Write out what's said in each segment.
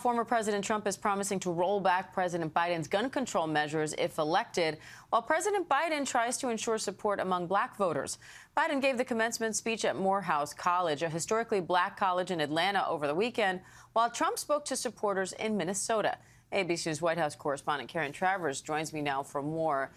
Former President Trump is promising to roll back President Biden's gun control measures if elected, while President Biden tries to ensure support among black voters. Biden gave the commencement speech at Morehouse College, a historically black college in Atlanta, over the weekend, while Trump spoke to supporters in Minnesota. ABC News White House correspondent Karen Travers joins me now for more.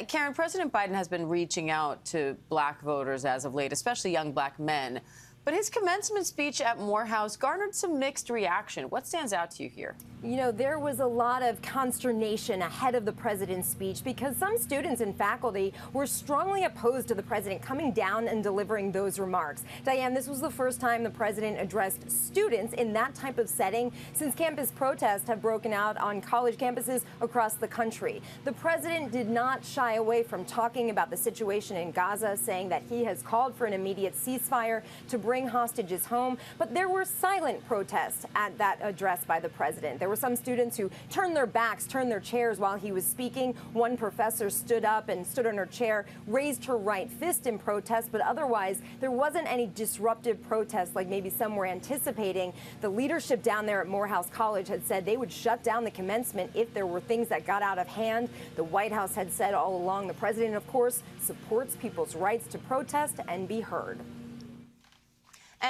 Karen, President Biden has been reaching out to black voters as of late, especially young black men. But his commencement speech at Morehouse garnered some mixed reaction. What stands out to you here? You know, there was a lot of consternation ahead of the president's speech because some students and faculty were strongly opposed to the president coming down and delivering those remarks. Diane, this was the first time the president addressed students in that type of setting since campus protests have broken out on college campuses across the country. The president did not shy away from talking about the situation in Gaza, saying that he has called for an immediate ceasefire to bring hostages home. But there were silent protests at that address by the president. There were some students who turned their backs, turned their chairs while he was speaking. One professor stood up and stood on her chair, raised her right fist in protest, but otherwise there wasn't any disruptive protest like maybe some were anticipating. The leadership down there at Morehouse College had said they would shut down the commencement if there were things that got out of hand. The White House had said all along the president, of course, supports people's rights to protest and be heard.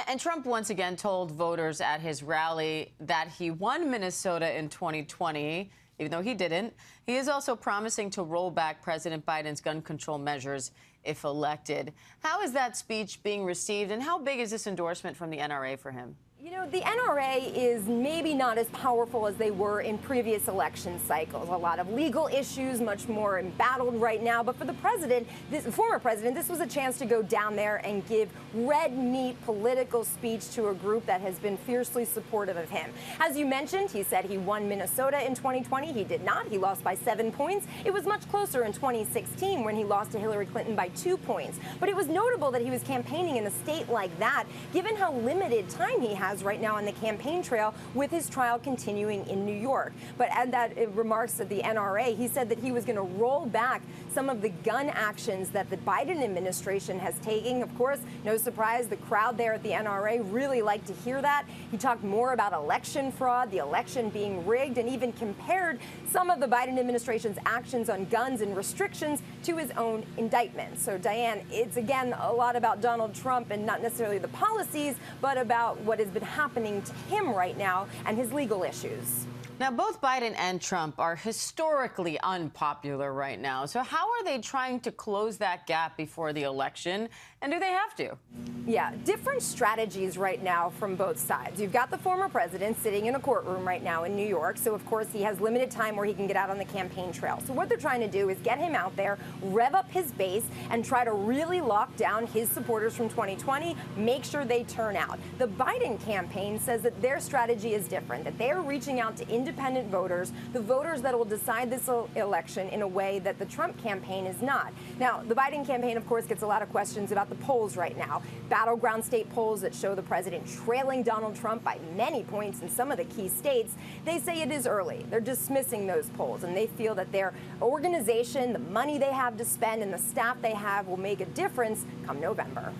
And Trump once again told voters at his rally that he won Minnesota in 2020, even though he didn't. He is also promising to roll back President Biden's gun control measures if elected. How is that speech being received, and how big is this endorsement from the NRA for him? You know, the NRA is maybe not as powerful as they were in previous election cycles. A lot of legal issues, much more embattled right now. But for the president, former president, this was a chance to go down there and give red meat political speech to a group that has been fiercely supportive of him. As you mentioned, he said he won Minnesota in 2020. He did not. He lost by 7 points. It was much closer in 2016 when he lost to Hillary Clinton by 2 points. But it was notable that he was campaigning in a state like that, given how limited time he has right now on the campaign trail, with his trial continuing in New York. But at that remarks at the NRA, he said that he was going to roll back some of the gun actions that the Biden administration has taken. Of course, no surprise, the crowd there at the NRA really liked to hear that. He talked more about election fraud, the election being rigged, and even compared some of the Biden administration's actions on guns and restrictions to his own indictment. So, Diane, it's again a lot about Donald Trump and not necessarily the policies, but about what has been happening to him right now and his legal issues. Now, both Biden and Trump are historically unpopular right now. So how are they trying to close that gap before the election? And do they have to? Yeah, different strategies right now from both sides. You've got the former president sitting in a courtroom right now in New York. So, of course, he has limited time where he can get out on the campaign trail. So what they're trying to do is get him out there, rev up his base, and try to really lock down his supporters from 2020, make sure they turn out. The Biden campaign says that their strategy is different, that they're reaching out to independent voters, the voters that will decide this election in a way that the Trump campaign is not. Now, the Biden campaign, of course, gets a lot of questions about the polls right now. Battleground state polls that show the president trailing Donald Trump by many points in some of the key states. They say it is early. They're dismissing those polls, and they feel that their organization, the money they have to spend, and the staff they have will make a difference come November.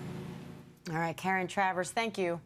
All right, Karen Travers, thank you.